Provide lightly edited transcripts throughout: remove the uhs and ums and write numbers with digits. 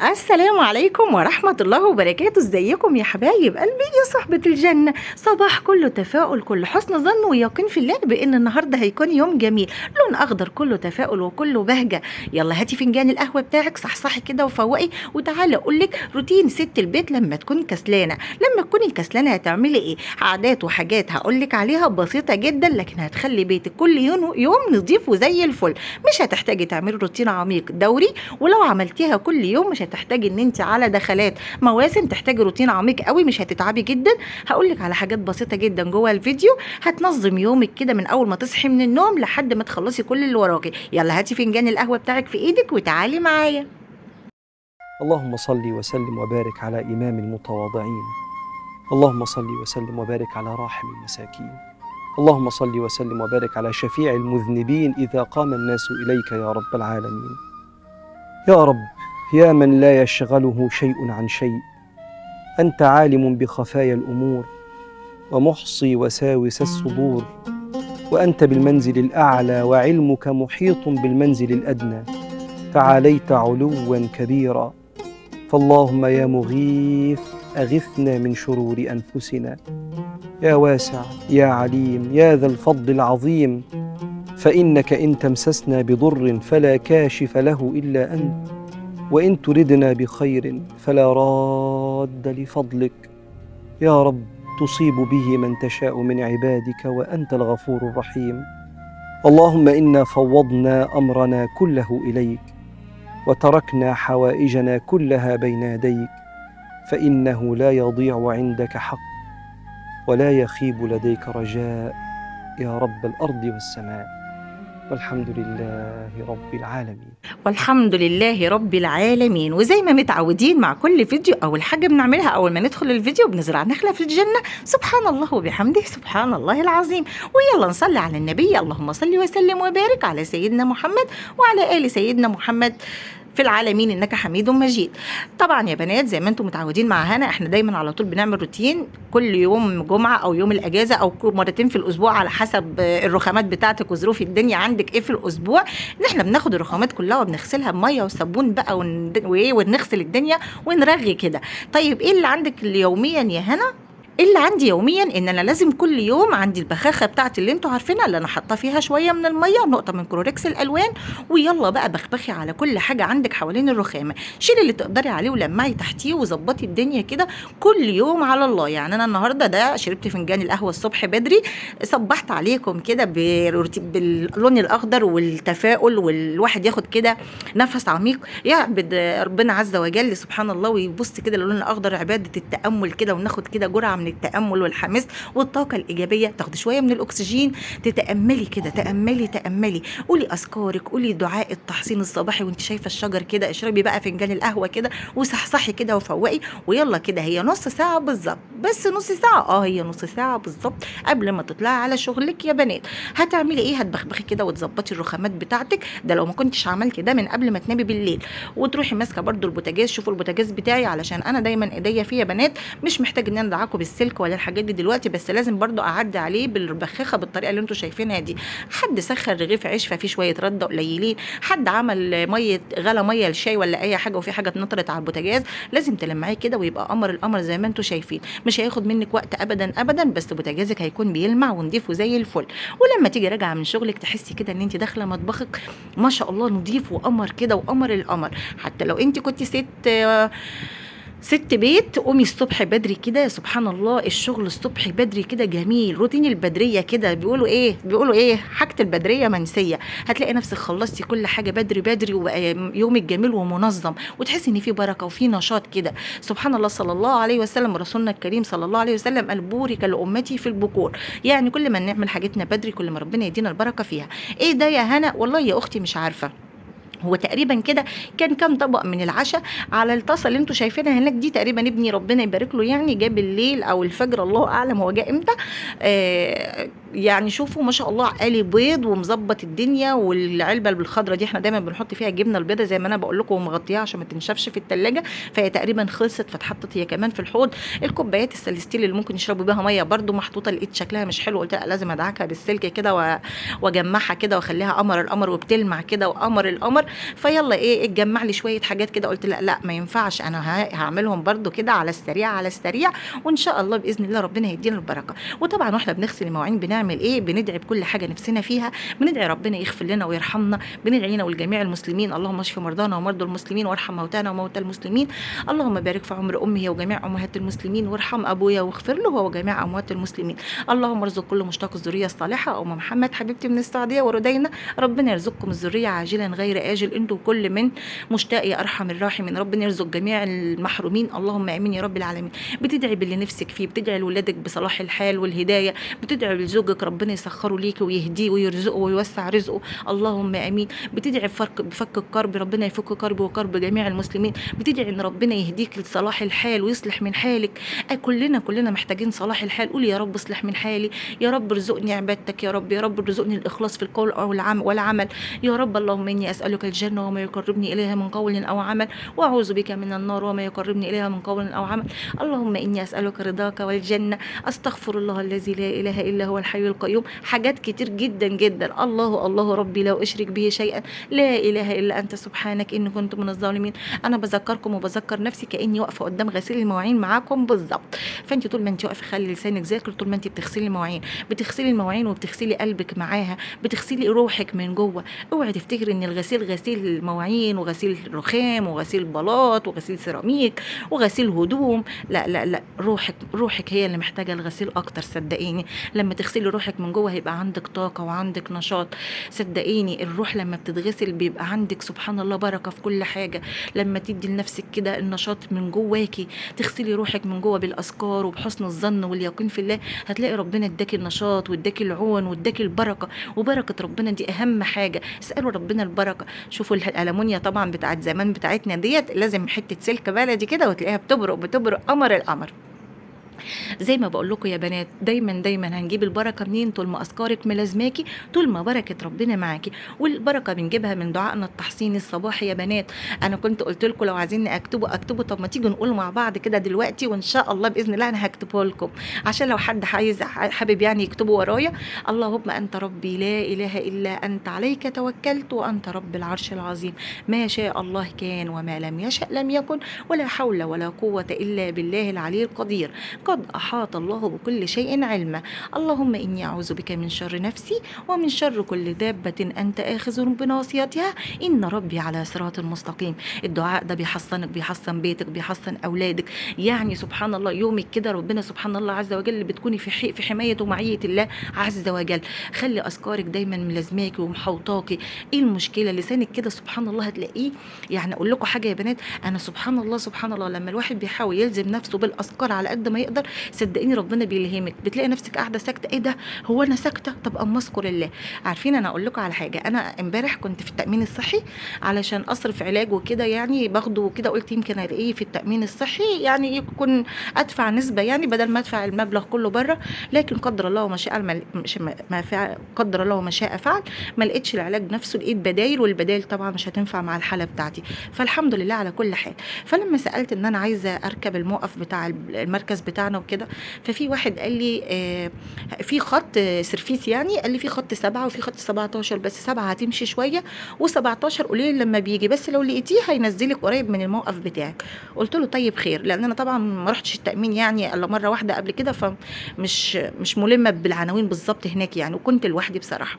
السلام عليكم ورحمة الله وبركاته. ازيكم يا حبايب قلبي يا صحبة الجنة؟ صباح كله تفاؤل، كله حسن ظن ويقين في الله بان النهاردة هيكون يوم جميل، لون اخضر كله تفاؤل وكله بهجة. يلا هاتي فنجان القهوة بتاعك، صحصحي كده وفوقي، وتعالى اقولك روتين ست البيت لما تكوني كسلانة. لما تكوني كسلانة هتعملي ايه؟ عادات وحاجات هقولك عليها بسيطة جدا، لكن هتخلي بيتك كل يوم نظيف وزي الفل. مش هتحتاجي تعملي روتين عميق دوري، ولو عملتيها كل يوم مش هتحتاجي ان انت على دخلات مواسم تحتاجي روتين عميق قوي، مش هتتعبي جدا. هقولك على حاجات بسيطه جدا جوه الفيديو هتنظم يومك كده من اول ما تصحي من النوم لحد ما تخلصي كل اللي وراكي. يلا هاتي فنجان القهوه بتاعك في ايدك وتعالي معايا. اللهم صل وسلم وبارك على إمام المتواضعين. اللهم صل وسلم وبارك على راحم المساكين. اللهم صل وسلم وبارك على شفيع المذنبين إذا قام الناس إليك يا رب العالمين. يا رب، يا من لا يشغله شيء عن شيء، أنت عالم بخفايا الأمور ومحصي وساوس الصدور، وأنت بالمنزل الأعلى وعلمك محيط بالمنزل الأدنى، تعاليت علوا كبيرا. فاللهم يا مغيث أغثنا من شرور أنفسنا، يا واسع يا عليم يا ذا الفضل العظيم، فإنك إن تمسسنا بضر فلا كاشف له إلا أنت، وإن تردنا بخير فلا راد لفضلك. يا رب، تصيب به من تشاء من عبادك وأنت الغفور الرحيم. اللهم إنا فوضنا أمرنا كله إليك، وتركنا حوائجنا كلها بين يديك، فإنه لا يضيع عندك حق ولا يخيب لديك رجاء يا رب الأرض والسماء. والحمد لله رب العالمين. والحمد لله رب العالمين. وزي ما متعودين مع كل فيديو، اول حاجه بنعملها اول ما ندخل الفيديو بنزرع نخله في الجنه، سبحان الله وبحمده سبحان الله العظيم. ويلا نصلي على النبي، اللهم صل وسلم وبارك على سيدنا محمد وعلى ال سيدنا محمد في العالمين انك حميد مجيد. طبعا يا بنات زي ما انتم متعودين مع هنا، احنا دايما على طول بنعمل روتين كل يوم جمعه او يوم الاجازه او مرتين في الاسبوع على حسب الرخامات بتاعتك وظروف الدنيا عندك ايه في الاسبوع، ان احنا بناخد الرخامات كلها وبنغسلها بميه وصابون بقى ونغسل الدنيا ونرغي كده. طيب ايه اللي عندك يوميا يا هنا؟ اللي عندي يوميا ان انا لازم كل يوم عندي البخاخه بتاعتي اللي انتوا عارفينها، اللي انا حاطه فيها شويه من الميه ونقطه من كلوركس الالوان، ويلا بقى بخبخي على كل حاجه عندك حوالين الرخامه. شيلي اللي تقدري عليه ولمعي تحتيه وظبطي الدنيا كده كل يوم على الله. يعني انا النهارده ده شربت فنجان القهوه الصبح بدري، صبحت عليكم كده باللون الاخضر والتفاؤل، والواحد ياخد كده نفس عميق يعبد ربنا عز وجل سبحان الله، ويبص كده للون الاخضر عباده التامل كده، وناخد كده جرعه من التامل والحماس والطاقه الايجابيه، تاخدي شويه من الاكسجين، تتاملي كده، تاملي، قولي اذكارك، قولي دعاء التحصين الصباحي وانت شايفه الشجر كده، اشربي بقى فنجان القهوه كده وصحصحي كده وفوقي. ويلا كده هي نص ساعه بالظبط، بس نص ساعه، هي نص ساعه بالظبط قبل ما تطلعي على شغلك يا بنات. هتعملي ايه؟ هتبخبخي كده وتظبطي الرخامات بتاعتك، ده لو ما كنتش عملتي ده من قبل ما تنامي بالليل. وتروحي ماسكه برده البوتاجاز، شوفوا البوتاجاز بتاعي علشان انا دايما ايديا فيه يا بنات مش محتاج ان انا ادعكه بالسلك ولا الحاجات دي دلوقتي، بس لازم برضو اعدي عليه بالبخاخه بالطريقه اللي انتوا شايفينها دي. حد سخن رغيف عيش ففيه شويه رده قليلين، حد عمل غلى ميه للشاي ولا اي حاجه وفي حاجه اتنطرت على البوتاجاز، لازم تلمعيه كده ويبقى قمر القمر زي ما انتوا شايفين. مش هياخد منك وقت ابدا، بس بوتاجازك هيكون بيلمع ونضيف وزي الفل. ولما تيجي راجعه من شغلك تحسي كده ان انت داخله مطبخك ما شاء الله نضيف وقمر كده وقمر القمر. حتى لو انت كنت ست بيت، قومي الصبح بدري كده، سبحان الله الشغل الصبح بدري كده جميل، روتين البدرية كده بيقولوا ايه حاجة البدرية منسية. هتلاقي نفسك خلصتي كل حاجة بدري وبقى يومك جميل ومنظم، وتحسي ان في بركة وفي نشاط كده. سبحان الله صلى الله عليه وسلم، رسولنا الكريم صلى الله عليه وسلم قال بورك لأمتي في البكور. يعني كل ما نعمل حاجتنا بدري كل ما ربنا يدينا البركة فيها. ايه ده يا هنا؟ والله يا اختي مش عارفة، هو تقريبا كده كان كام طبق من العشاء على الطاسه اللي انتوا شايفينها هناك دي. تقريبا ابني ربنا يبارك له يعني جاب الليل او الفجر، الله اعلم هو جاء امتى. يعني شوفوا ما شاء الله قالي بيض ومظبط الدنيا، والعلبه بالخضره دي احنا دايما بنحط فيها الجبنه البيضاء زي ما انا بقول لكم ومغطيها عشان ما تنشفش في الثلاجه، فهي تقريبا خلصت فاتحطت هي كمان في الحوض. الكوبايات السلستيل اللي ممكن يشربوا بيها ميه برده محطوطه، لقيت شكلها مش حلو قلت لا لازم ادعكها بالسلك كده واجمعها كده واخليها قمر القمر وبتلمع كده وقمر القمر. فيلا ايه اتجمع لي شويه حاجات كده، قلت لا لا ما ينفعش، انا هعملهم برضو كده على السريع على السريع، وان شاء الله باذن الله ربنا يدينا البركه. وطبعا واحنا بنغسل المواعين بنعمل ايه؟ بندعي بكل حاجه نفسنا فيها، بندعي ربنا يغفر لنا ويرحمنا، بندعي لنا ولجميع المسلمين، اللهم اشف مرضانا ومرضى المسلمين وارحم موتانا وموتى المسلمين، اللهم بارك في عمر امي وجميع امهات المسلمين، وارحم ابويا واغفر له وجميع اموات المسلمين، اللهم ارزق كل مشتاق الذريه الصالحه. ام محمد حبيبتي من السعوديه وردينا، ربنا يرزقكم الذريه عاجلا غير اجل، انتم كل من مشتاق يا ارحم الراحمين، ربنا يرزق جميع المحرومين، اللهم امين يا رب العالمين. بتدعي باللي نفسك فيه، بتدعي لولادك بصلاح الحال والهدايه، بتدعي لزوجك ربنا يسخره ليك ويهديه ويرزقه ويوسع رزقه، اللهم امين. بتدعي بفك الكرب، ربنا يفك كرب وكرب جميع المسلمين، بتدعي ان ربنا يهديك لصلاح الحال ويصلح من حالك. كلنا محتاجين صلاح الحال، قولي يا رب اصلح من حالي، يا رب ارزقني عبادتك، يا رب يا رب ارزقني الاخلاص في القول او والعمل، يا رب اللهم اني اسالك الجنه وما يقربني اليها من قول او عمل، واعوذ بك من النار وما يقربني اليها من قول او عمل، اللهم اني اسالك رضاك والجنه، استغفر الله الذي لا اله الا هو الحي القيوم. حاجات كتير جدا جدا، الله ربي لا اشرك به شيئا، لا اله الا انت سبحانك اني كنت من الظالمين. انا بذكركم وبذكر نفسي كاني واقفه قدام غسيل المواعين معاكم بالظبط. فانت طول ما انت واقفه خلي لسانك ذاكر، طول ما انت بتغسلي المواعين، بتغسلي المواعين وبتغسلي قلبك معاها، بتغسلي روحك من جوه. اوعي تفتكري ان الغسيل غسيل المواعين وغسيل رخام وغسيل بلاط وغسيل سيراميك وغسيل هدوم، لا لا لا، روحك هي اللي محتاجه الغسيل اكتر، صدقيني. لما تغسلي روحك من جوه هيبقى عندك طاقه وعندك نشاط، صدقيني الروح لما بتتغسل بيبقى عندك سبحان الله بركه في كل حاجه. لما تدي لنفسك كده النشاط من جواكي، تغسلي روحك من جوه بالاذكار وبحسن الظن واليقين في الله، هتلاقي ربنا اداكي النشاط واداكي العون واداكي البركه. وبركه ربنا دي اهم حاجه، اسالوا ربنا البركه. شوفوا الالمونيا طبعا بتاعت زمان بتاعتنا ديت، لازم حته سلك بلدي كده وتلاقيها بتبرق قمر القمر. زي ما بقول لكم يا بنات، دايما هنجيب البركه منين؟ طول ما اذكارك ملازماكي، طول ما بركه ربنا معاكي. والبركه بنجيبها من دعائنا التحصيني الصباحي يا بنات. انا كنت قلت لكم لو عايزين اكتبه، طب ما تيجوا نقول مع بعض كده دلوقتي، وان شاء الله باذن الله انا هكتبه لكم عشان لو حد حابب يعني يكتبه ورايا. اللهم انت ربي لا اله الا انت، عليك توكلت وانت رب العرش العظيم، ما شاء الله كان وما لم يشأ لم يكن، ولا حول ولا قوه الا بالله العلي القدير، قد أحاط الله بكل شيء علما. اللهم إني أعوذ بك من شر نفسي ومن شر كل دابة أنت آخذ بناصيتها، إن ربي على صراط مستقيم. الدعاء ده بيحصنك، بيحصن بيتك، بيحصن أولادك، يعني سبحان الله يومك كده ربنا سبحان الله عز وجل بتكوني في حماية ومعية الله عز وجل. خلي أذكارك دايما ملازماكي ومحوطاكي. إيه المشكلة؟ لسانك كده سبحان الله هتلاقيه. يعني أقول لكم حاجة يا بنات، أنا سبحان الله لما الواحد بيحاول يلزم نفسه بالأذكار على قد ما يقدر، صدقيني ربنا بيلهمك، بتلاقي نفسك قاعده ساكته، ايه ده هو انا ساكته؟ طب اما اذكر الله. عارفين انا اقول لكم على حاجه، انا امبارح كنت في التامين الصحي علشان اصرف علاج وكده، يعني باخده كده، قلت يمكن الاقيه في التامين الصحي يعني يكون ادفع نسبه، يعني بدل ما ادفع المبلغ كله بره. لكن قدر الله وما شاء ما فعل، قدر الله وما شاء فعل، ما لقيتش العلاج نفسه، لقيت بدايل، والبدايل طبعا مش هتنفع مع الحاله بتاعتي، فالحمد لله على كل حال. فلما سالت ان انا عايزه اركب الموقف بتاع المركز بتاعنا وكده، ففي واحد قال لي في خط سيرفيس، يعني قال لي في خط 7 وفي خط 17، بس 7 هتمشي شويه و17 قليل لما بيجي، بس لو لقيتيه هينزلك قريب من الموقف بتاعك. قلت له طيب خير، لان انا طبعا ما رحتش التامين يعني الا مره واحده قبل كده، فمش ملمه بالعناوين بالظبط هناك يعني، وكنت لوحدي بصراحه.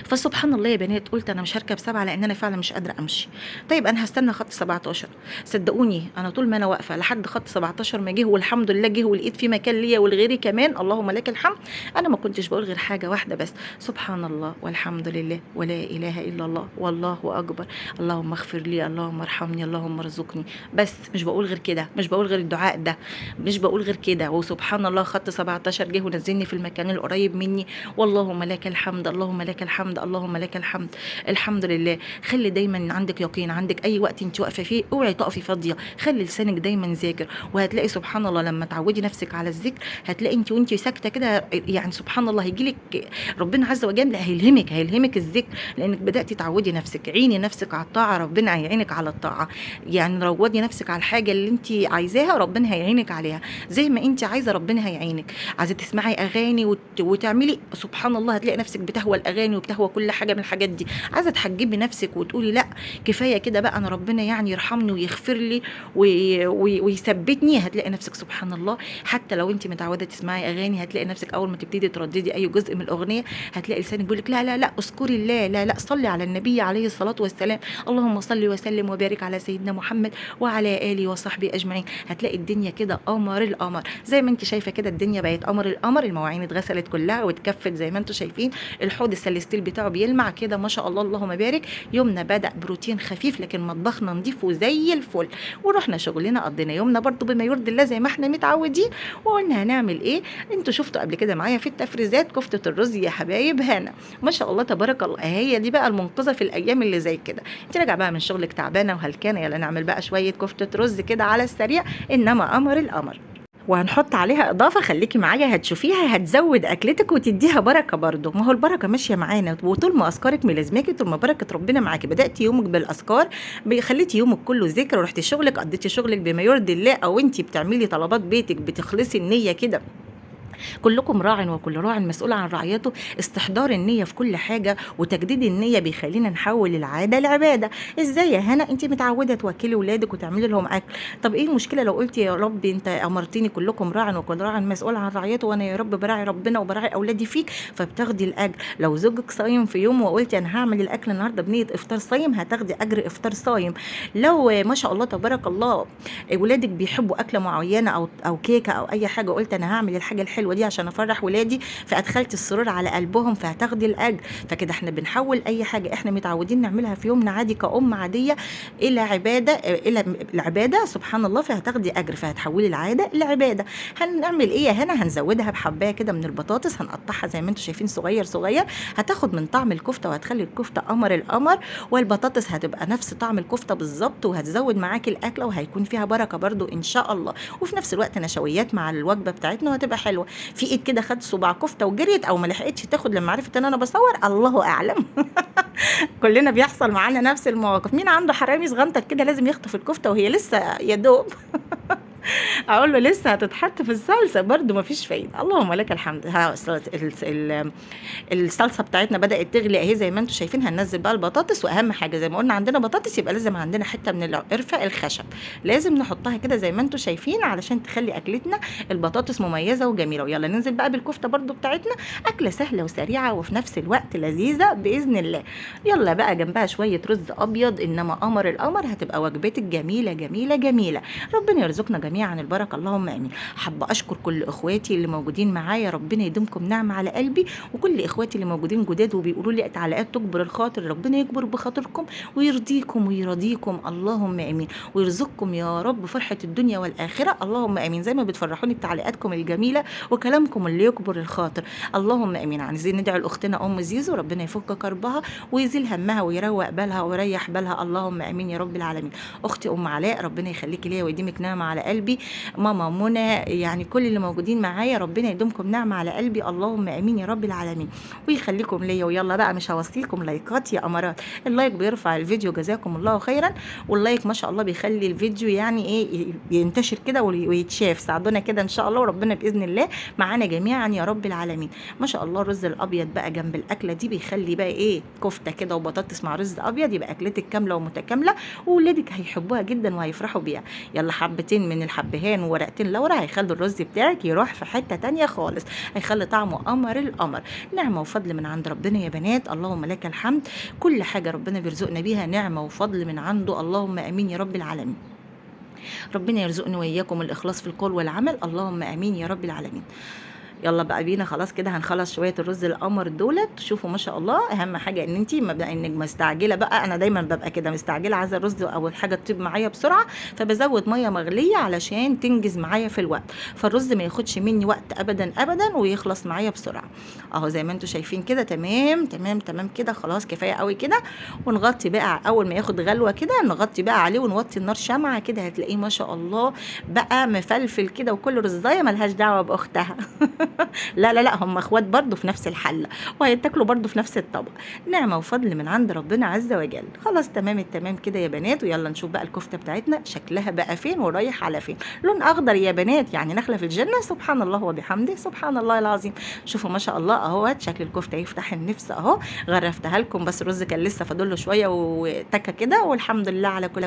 فسبحان الله يا بنات، قلت انا مش هركب 7 لان انا فعلا مش قادره امشي. طيب انا هستنى خط 17. صدقوني انا طول ما انا واقفه لحد خط 17 ما جه، والحمد لله جه، ولقيت في مكان ليا ولغيري كمان، اللهم لك الحمد. انا ما كنتش بقول غير حاجه واحده بس، سبحان الله والحمد لله ولا اله الا الله والله اكبر، اللهم اغفر لي، اللهم ارحمني، اللهم ارزقني. بس مش بقول غير كده، مش بقول غير الدعاء ده، مش بقول غير كده. وسبحان الله خط 17 جه ونزلني في المكان القريب مني، واللهم لك الحمد، اللهم لك الحمد، اللهم لك الحمد، الحمد لله. خلي دايما عندك يقين، عندك اي وقت انت واقفه فيه اوعي تقفي فاضيه، خلي لسانك دايما ذاكر، وهتلاقي سبحان الله لما تعودي نفسك على الذكر هتلاقي انت وانت ساكته كده، يعني سبحان الله هيجيلك ربنا عز وجل هيلهمك الذكر، لانك بداتي تعودي نفسك. عيني نفسك على الطاعه، ربنا هيعينك على الطاعه، يعني روضي نفسك على الحاجه اللي انت عايزاها، ربنا هيعينك عليها زي ما انت عايزه، ربنا هيعينك. عايزه تسمعي اغاني وتعملي، سبحان الله هتلاقي نفسك بتهوى الاغاني اغاني وبتهوى كل حاجه من الحاجات دي. عايزه تحجبي نفسك وتقولي لا كفايه كده بقى، انا ربنا يعني يرحمني ويغفر لي ويثبتني، هتلاقي نفسك سبحان الله حتى لو انت متعوده تسمعي اغاني هتلاقي نفسك اول ما تبتدي ترددي اي جزء من الاغنيه هتلاقي لسانك بيقول لك لا لا لا اذكري الله، لا لا صلي على النبي عليه الصلاه والسلام، اللهم صل وسلم وبارك على سيدنا محمد وعلى اله وصحبه اجمعين. هتلاقي الدنيا كده قمر القمر زي ما انت شايفه كده، الدنيا بقت قمر القمر، المواعين اتغسلت كلها واتكفت زي ما انتم شايفين، الحوض السلستيل بتاعه بيلمع كده ما شاء الله اللهم بارك. يومنا بدأ بروتين خفيف لكن مطبخنا نضيف وزي الفل، ورحنا شغلنا قضينا يومنا برضو بما يرضي الله زي ما احنا متعودين. وقلنا هنعمل ايه؟ انتوا شفتوا قبل كده معايا في التفريزات كفتة الرز يا حبايب هنا ما شاء الله تبارك الله، هي دي بقى المنقذة في الايام اللي زي كده. انت راجعه بقى من شغلك تعبانه وهلكانه، يلا نعمل بقى شويه كفتة رز كده على السريع، انما امر الامر. وهنحط عليها اضافه خليكي معايا هتشوفيها هتزود اكلتك وتديها بركه برضو. ما هو البركه ماشيه معانا، وطول ما اذكارك ملازماكي طول ما بركه ربنا معاكي. بداتي يومك بالاذكار خليتي يومك كله ذكر، ورحتي شغلك قضيتي شغلك بما يرضي الله، او انت بتعملي طلبات بيتك بتخلصي النيه كده. كلكم راع وكل راع مسؤول عن رعيته. استحضار النية في كل حاجة وتجديد النية بيخلينا نحول العادة لعبادة. ازاي يا هنا انت متعودة توكلي ولادك وتعملي لهم اكل، طب ايه المشكلة لو قلتي يا رب انت امرتني كلكم راع وكل راع مسؤول عن رعيته، وانا يا رب براعي ربنا وبراعي اولادي فيك، فبتاخدي الاجر. لو زوجك صايم في يوم وقلتي انا هعمل الاكل النهارده بنية افطار صايم هتاخدي اجر افطار صايم. لو ما شاء الله تبارك الله ولادك بيحبوا اكله معينه او كيكه او اي حاجه، قلت انا هعمل الحاجه الحلوه دي عشان افرح ولادي، فادخلت السرور على قلبهم فهتاخدي الاجر. فكده احنا بنحول اي حاجه احنا متعودين نعملها في يومنا عادي كأم عاديه الى عباده، الى العباده سبحان الله، فهتاخدي اجر، فهتحولي العاده لعباده. هنعمل ايه يا هنا؟ هنزودها بحبايه كده من البطاطس، هنقطعها زي ما انتم شايفين صغير صغير، هتاخد من طعم الكفته وهتخلي الكفته قمر القمر، والبطاطس هتبقى نفس طعم الكفته بالظبط، وهتزود معاكي الاكله وهيكون فيها بركه برضو ان شاء الله. وفي نفس الوقت نشويات مع الوجبه بتاعتنا وهتبقى حلوه. في ايد كده خدت صباع كفته وجريت او ما لحقتش تاخد لما عرفت ان انا بصور، الله اعلم. كلنا بيحصل معانا نفس المواقف. مين عنده حرامي صغنطك كده لازم يخطف الكفته وهي لسه يا دوب اقول له لسه هتتحط في الصلصه برده مفيش فايده. اللهم لك الحمد. الصلصه بتاعتنا بدات تغلي اهي زي ما انتم شايفين. هننزل بقى البطاطس، واهم حاجه زي ما قلنا عندنا بطاطس يبقى لازم عندنا حته من القرفه الخشب لازم نحطها كده زي ما انتم شايفين علشان تخلي اكلتنا البطاطس مميزه وجميله. ويلا ننزل بقى بالكفته برده بتاعتنا، اكله سهله وسريعه وفي نفس الوقت لذيذه باذن الله. يلا بقى جنبها شويه رز ابيض، انما قمر القمر هتبقى وجبتك جميله جميله جميله. ربنا يرزقنا جميعا البركه اللهم امين. حابه اشكر كل اخواتي اللي موجودين معايا، ربنا يديمكم نعمه على قلبي، وكل اخواتي اللي موجودين جداد وبيقولوا لي تعليقات تكبر الخاطر، ربنا يكبر بخاطركم ويرضيكم ويرضيكم اللهم امين، ويرزقكم يا رب فرحه الدنيا والاخره اللهم امين، زي ما بتفرحوني بتعليقاتكم الجميله وكلامكم اللي يكبر الخاطر اللهم امين. عايزين ندعي لاختنا ام زيزو ربنا يفك كربها ويزيل همها ويروق بالها ويريح بالها اللهم امين يا رب العالمين. اختي ام علاء ربنا يخليكي ليا ويديمك نعمه على قلبي. ماما منى، يعني كل اللي موجودين معايا ربنا يديمكم نعمه على قلبي اللهم امين يا رب العالمين ويخليكم ليا. ويلا بقى مش هوصيكم لايكات يا امارات، اللايك بيرفع الفيديو جزاكم الله خيرا، واللايك ما شاء الله بيخلي الفيديو يعني ايه ينتشر كده ويتشاف. ساعدونا كده ان شاء الله وربنا باذن الله معانا جميعا يا رب العالمين. ما شاء الله الرز الابيض بقى جنب الاكله دي بيخلي بقى ايه كفته كده وبطاطس مع رز ابيض، يبقى اكلتك كامله ومتكامله واولادك هيحبوها جدا وهيفرحوا بيها. يلا حبتين من الحبهان وورقتين لورا هيخلوا الرز بتاعك يروح في حته تانية خالص، هيخلي طعمه قمر القمر. نعمه وفضل من عند ربنا يا بنات اللهم لك الحمد. كل حاجه ربنا بيرزقنا بيها نعمه وفضل من عنده اللهم امين يا رب العالمين. ربنا يرزقنا واياكم الاخلاص في القول والعمل اللهم امين يا رب العالمين. يلا بقى بينا خلاص كده هنخلص شويه الرز القمر دولت. شوفوا ما شاء الله اهم حاجه ان انت مبدا انك مستعجله بقى، انا دايما ببقى كده مستعجله عايزه الرز اول حاجه تطيب معايا بسرعه، فبزود ميه مغليه علشان تنجز معايا في الوقت، فالرز ما ياخدش مني وقت ابدا ابدا ويخلص معايا بسرعه اهو زي ما انتم شايفين كده. تمام تمام تمام كده خلاص كفايه قوي كده. ونغطي بقى اول ما ياخد غلوه كده نغطي بقى عليه ونوطي النار شمعه كده، هتلاقيه ما شاء الله بقى مفلفل كده وكل رزايه ملهاش دعوه باختها. لا لا لا، هم اخوات برضو في نفس الحله، وهيتاكلوا برضو في نفس الطبق. نعمه وفضل من عند ربنا عز وجل. خلاص تمام التمام كده يا بنات، ويلا نشوف بقى الكفته بتاعتنا شكلها بقى فين ورايح على فين. لون اخضر يا بنات، يعني نخله في الجنه. سبحان الله وبحمده، سبحان الله العظيم. شوفوا ما شاء الله اهوت، شكل الكفته يفتح النفس اهو. غرفتها لكم، بس الرز كان لسه فاضل له شويه وتكه كده، والحمد لله على كل